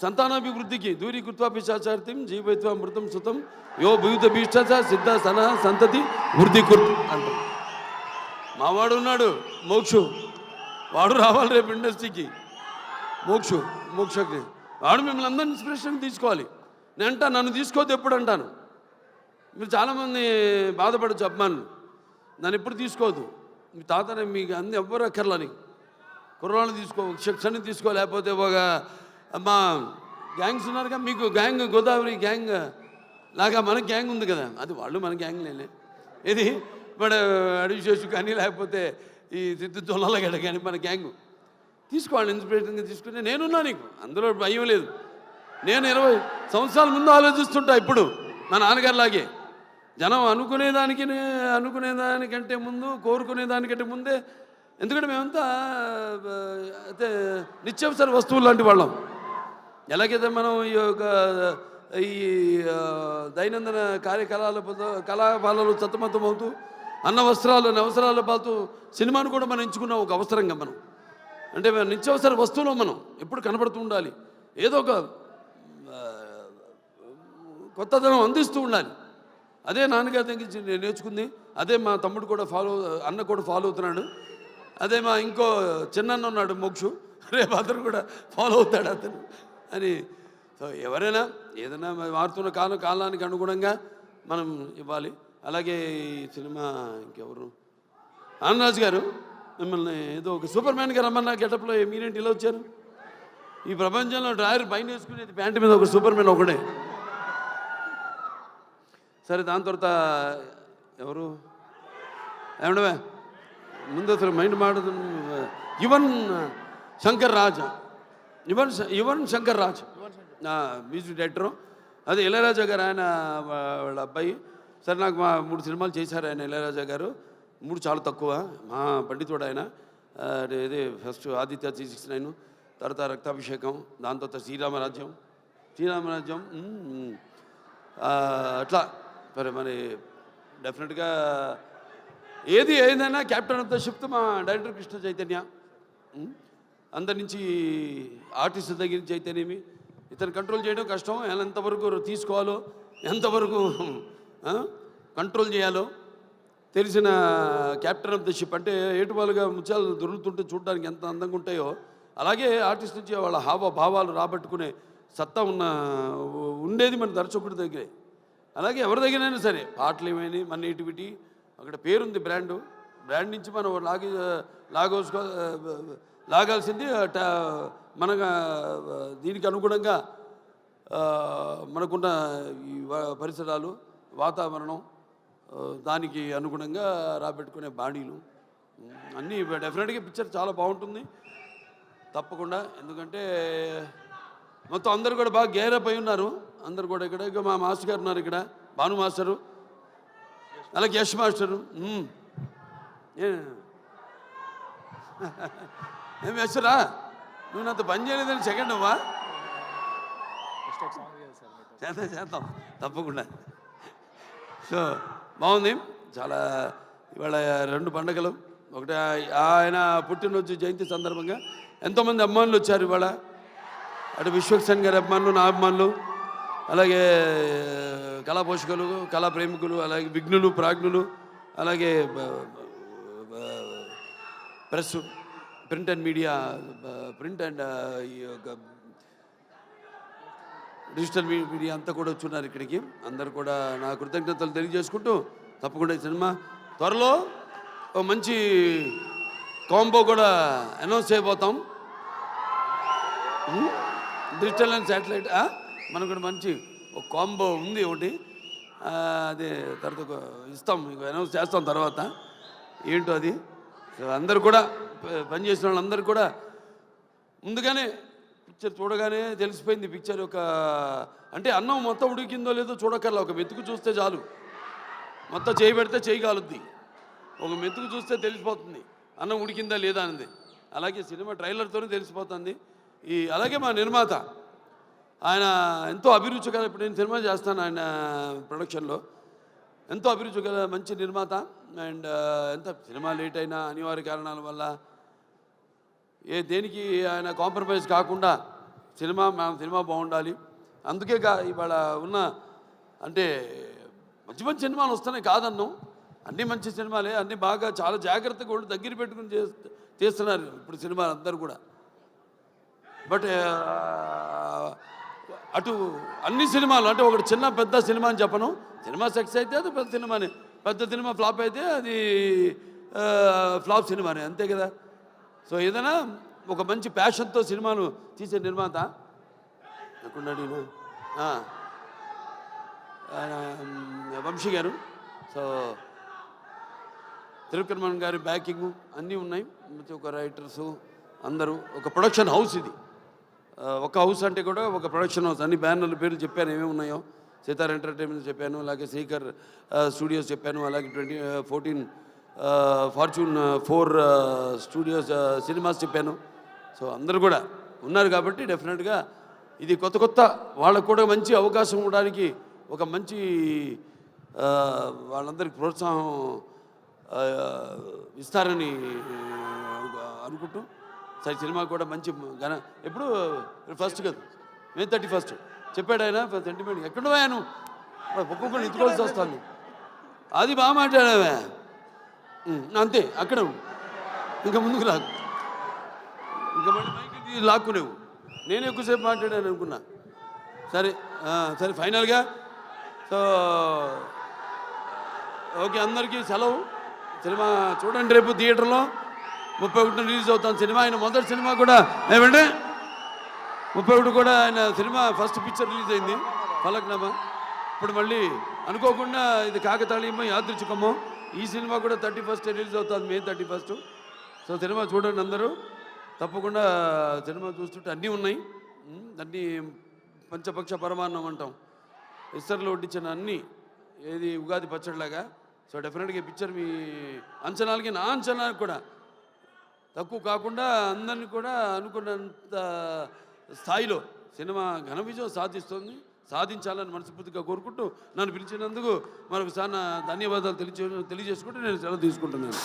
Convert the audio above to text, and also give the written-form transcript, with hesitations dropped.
సంతానాభివృద్ధికి దూరీకృత్వా పిశాచార్తిం జీవైత్వా మృతం సుతం యో భూత భీష్ట సిద్ధ సన సంతతి వృద్ధి కుర్తు అంటాం. మావాడు ఉన్నాడు మోక్షు, వాడు రావాలి రేపు ఇండస్ట్రీకి. మోక్షకి వాడు మిమ్మల్ని అందరినీ ఇన్స్పిరేషన్ తీసుకోవాలి. నేను అంటా, నన్ను తీసుకోవద్దు ఎప్పుడు అంటాను. మీరు చాలామంది బాధపడచ్చు అభిమానులు, నన్ను ఎప్పుడు తీసుకోవద్దు. మీ తాతనే మీకు అన్ని ఎవ్వరు అక్కర్లని కుర్రాళ్ళు తీసుకో, శిక్షణ తీసుకో, లేకపోతే ఒక మా గ్యాంగ్స్ ఉన్నారుగా మీకు, గ్యాంగ్ గోదావరి గ్యాంగ్ లాగా మన గ్యాంగ్ ఉంది కదా, అది వాళ్ళు మన గ్యాంగ్ లేలే. ఇది మన అడివిశేషు కానీ లేకపోతే ఈ సిద్ధు జొన్నలగడ్డ కానీ మన గ్యాంగు తీసుకోవాలి. ఇన్స్పిరేషన్గా తీసుకుని నేనున్నా, నీకు అందులో భయం లేదు. నేను 20 సంవత్సరాల ముందు ఆలోచిస్తుంటా. ఇప్పుడు మా నాన్నగారిలాగే జనం అనుకునేదానికంటే ముందు, కోరుకునేదానికంటే ముందే. ఎందుకంటే మేమంతా అయితే నిత్యావసర వస్తువులు లాంటి వాళ్ళం. ఎలాగైతే మనం ఈ దైనందిన కళాపాలలో సతమతమవుతూ అన్న అవసరాలు పాలుతూ సినిమాను కూడా మనం ఎంచుకున్నాం ఒక అవసరంగా. మనం అంటే నిత్యావసర వస్తువులో మనం ఎప్పుడు కనబడుతూ ఉండాలి, ఏదో ఒక కొత్తదనం అందిస్తూ ఉండాలి. అదే నాన్నగారి దగ్గర నేను నేర్చుకుంది. అదే మా తమ్ముడు కూడా అన్న కూడా ఫాలో అవుతున్నాడు. అదే మా ఇంకో చిన్న ఉన్నాడు మోక్షు, రేపు అతను కూడా ఫాలో అవుతాడు అతను అని. సో ఎవరైనా ఏదైనా మారుతున్న కాలానికి అనుగుణంగా మనం ఇవ్వాలి. అలాగే ఈ సినిమా ఇంకెవరు, ఆనందరాజు గారు మిమ్మల్ని ఏదో ఒక సూపర్ మ్యాన్గా రమ్మన్న గెటప్లో మీరేంటి ఇలా వచ్చారు? ఈ ప్రపంచంలో డ్రాయర్ పైన వేసుకునేది ప్యాంటు మీద ఒక సూపర్ మ్యాన్ ఒకడే. సరే, దాని తర్వాత ఎవరు ఏమండవే ముందు అసలు మైండ్ మాడదు. Yuvan Shankar Raja music director. అదే ఇళయరాజా గారు, ఆయన వాళ్ళ అబ్బాయి. సరే, నాకు మా 3 సినిమాలు చేశారు ఆయన, ఇళయరాజా గారు. 3 చాలా తక్కువ. మా పండితుడు ఆయన. ఇది ఫస్ట్ ఆదిత్య 369, తర్వాత రక్తాభిషేకం, దాని తర్వాత శ్రీరామరాజ్యం. అట్లా మరి డెఫినెట్గా ఏదైనా క్యాప్టెన్ ఆఫ్ ద షిప్ మా డైరెక్టర్ కృష్ణ చైతన్య. అందరి నుంచి ఆర్టిస్ట్ దగ్గర నుంచి అయితేనేమి ఇతను కంట్రోల్ చేయడం కష్టం. ఎంతవరకు తీసుకోవాలో, ఎంతవరకు కంట్రోల్ చేయాలో తెలిసిన క్యాప్టెన్ ఆఫ్ ద షిప్. అంటే ఏటువాలుగా ముత్యాలు దొరుకుతుంటే చూడడానికి ఎంత అందంగా ఉంటాయో, అలాగే ఆర్టిస్ట్ నుంచి వాళ్ళ హావభావాలు రాబట్టుకునే సత్తా ఉండేది మన దర్శకుడి దగ్గరే. అలాగే ఎవరి దగ్గరైనా సరే పాటలు ఏమైనా మన నేటివిటీ అక్కడ పేరుంది, బ్రాండ్ నుంచి మనం లాగాల్సింది మన దీనికి అనుగుణంగా మనకున్న ఈ పరిసరాలు, వాతావరణం, దానికి అనుగుణంగా రాబెట్టుకునే బాడీలు అన్నీ డెఫినెట్గా పిక్చర్ చాలా బాగుంటుంది తప్పకుండా. ఎందుకంటే మొత్తం అందరు కూడా బాగా గేరప్ అయి ఉన్నారు. అందరు కూడా ఇక్కడ మా మాస్టర్ గారు ఉన్నారు, ఇక్కడ భాను మాస్టరు, అలాగే యశ్ మాస్టరు. ఏం యశ్రా, నువ్వు నాతో పని చేయలేదని సెకండ్ అవ్వా? చేద్దాం తప్పకుండా. సో బాగుంది చాలా. ఇవాళ 2 పండుగలు. ఒకటి ఆయన పుట్టినరోజు జయంతి సందర్భంగా ఎంతోమంది అభిమానులు వచ్చారు ఇవాళ. అటు విశ్వక్సేన్ గారి అభిమానులు, నా అభిమానులు, అలాగే కళా పోషకులు, కళా ప్రేమికులు, అలాగే విఘ్నులు, ప్రాజ్ఞులు, అలాగే press, print and media, print and ఈ యొక్క డిజిటల్ మీడియా అంతా కూడా వచ్చున్నారు ఇక్కడికి. అందరు కూడా నా కృతజ్ఞతలు తెలియజేసుకుంటూ తప్పకుండా ఈ సినిమా త్వరలో ఒక మంచి కాంబో కూడా అనౌన్స్ చేయబోతాం. డిజిటల్ అండ్ శాటిలైట్ మనకు కూడా మంచి ఒక కాంబో ఉంది ఒకటి. అది తర్వాత ఇస్తాం, మీకు అనౌన్స్ చేస్తాం తర్వాత ఏంటో అది. అందరు కూడా పనిచేసిన వాళ్ళందరూ కూడా ముందుగానే పిక్చర్ చూడగానే తెలిసిపోయింది. పిక్చర్ ఒక అంటే అన్నం మొత్తం ఉడికిందో లేదో చూడక్కర్లా, ఒక మెతుకు చూస్తే చాలు. మొత్తం చేయి పెడితే చేయి కాలుద్ది, ఒక మెతుకు చూస్తే తెలిసిపోతుంది అన్నం ఉడికిందా లేదా అనేది. అలాగే సినిమా ట్రైలర్తోనే తెలిసిపోతుంది. అలాగే మా నిర్మాత ఆయన ఎంతో అభిరుచి గల, ఇప్పుడు నేను సినిమా చేస్తాను ఆయన ప్రొడక్షన్లో, ఎంతో అభిరుచి గల మంచి నిర్మాత. అండ్ ఎంత సినిమా లేట్ అయినా అనివార్య కారణాల వల్ల దేనికి ఆయన కాంప్రమైజ్ కాకుండా సినిమా బాగుండాలి. అందుకే ఇవాళ ఉన్న అంటే మంచి మంచి సినిమాలు వస్తున్నాయి కాదన్నాం. అన్నీ మంచి సినిమాలే, అన్నీ బాగా చాలా జాగ్రత్తగా ఉండి దగ్గర పెట్టుకుని చేస్తున్నారు ఇప్పుడు సినిమాలు అందరూ కూడా. బట్ అటు అన్ని సినిమాలు అంటే ఒకటి చిన్న పెద్ద సినిమా అని చెప్పను. సినిమా సక్సెస్ అయితే అది పెద్ద సినిమానే, పెద్ద సినిమా ఫ్లాప్ అయితే అది ఫ్లాప్ సినిమానే, అంతే కదా. సో ఏదైనా ఒక మంచి ప్యాషన్తో సినిమాను తీసే నిర్మాత ఎక్కడున్నాడు వంశీ గారు. సో తిరుక్కర్మన్ గారి బ్యాకింగ్ అన్నీ ఉన్నాయి. ఒక రైటర్సు అందరూ, ఒక ప్రొడక్షన్ హౌస్ ఇది. ఒక హౌస్ అంటే కూడా ఒక ప్రొడక్షన్ హౌస్. అన్ని బ్యానర్ల పేర్లు చెప్పాను ఏమేమి ఉన్నాయో. సితార్ ఎంటర్టైన్మెంట్ చెప్పాను, అలాగే శ్రీకర్ స్టూడియోస్ చెప్పాను, అలాగే 14 ఫార్చ్యూన్ 4 స్టూడియోస్ సినిమాస్ చెప్పాను. సో అందరూ కూడా ఉన్నారు కాబట్టి డెఫినెట్గా ఇది కొత్త వాళ్ళకు కూడా మంచి అవకాశం ఇవ్వడానికి ఒక మంచి వాళ్ళందరికీ ప్రోత్సాహం ఇస్తారని అనుకుంటూ సరే సినిమా కూడా మంచి ఎప్పుడు ఫస్ట్ కదా May 31 చెప్పాడు ఆయన సెంటిమెంట్. ఎక్కడో ఆయన ఒక్కొక్కరు ఎత్తుకోవాల్సి వస్తాను. అది బాగా మాట్లాడావే, అంతే అక్కడ ఇంకా ముందుకు రాకు, ఇంకా మళ్ళీ మైకి లాక్కునేవు. నేను ఎక్కువసేపు మాట్లాడాను అనుకున్నా. సరే సరే ఫైనల్గా సో ఓకే, అందరికీ సెలవు. సినిమా చూడండి, రేపు థియేటర్లో 31 రిలీజ్ అవుతాను సినిమా. ఆయన మొదటి సినిమా కూడా ఏమంటే 31 కూడా ఆయన సినిమా ఫస్ట్ పిక్చర్ రిలీజ్ అయింది ఫలక్నామా. ఇప్పుడు మళ్ళీ అనుకోకుండా ఇది కాకతాళీయమో యాదృచ్ఛికమో ఈ సినిమా కూడా 31 రిలీజ్ అవుతుంది, May 31. సో సినిమా చూడండి అందరూ తప్పకుండా. సినిమా చూస్తుంటే అన్నీ ఉన్నాయి, అన్నీ పంచపక్ష పరమాన్నం అంటాం, ఇస్తర్లో వడ్డించిన అన్నీ, ఏది ఉగాది పచ్చడిలాగా. సో డెఫినెట్గా ఈ పిక్చర్ మీ అంచనాలకి నా అంచనాలకు కూడా తక్కువ కాకుండా అందరినీ కూడా అనుకున్నంత స్థాయిలో సినిమా ఘన విజయం సాధించాలని మనస్ఫూర్తిగా కోరుకుంటూ నన్ను పిలిచినందుకు మరొకసారి ధన్యవాదాలు తెలియజేసుకుంటూ నేను సెలవు తీసుకుంటున్నాను.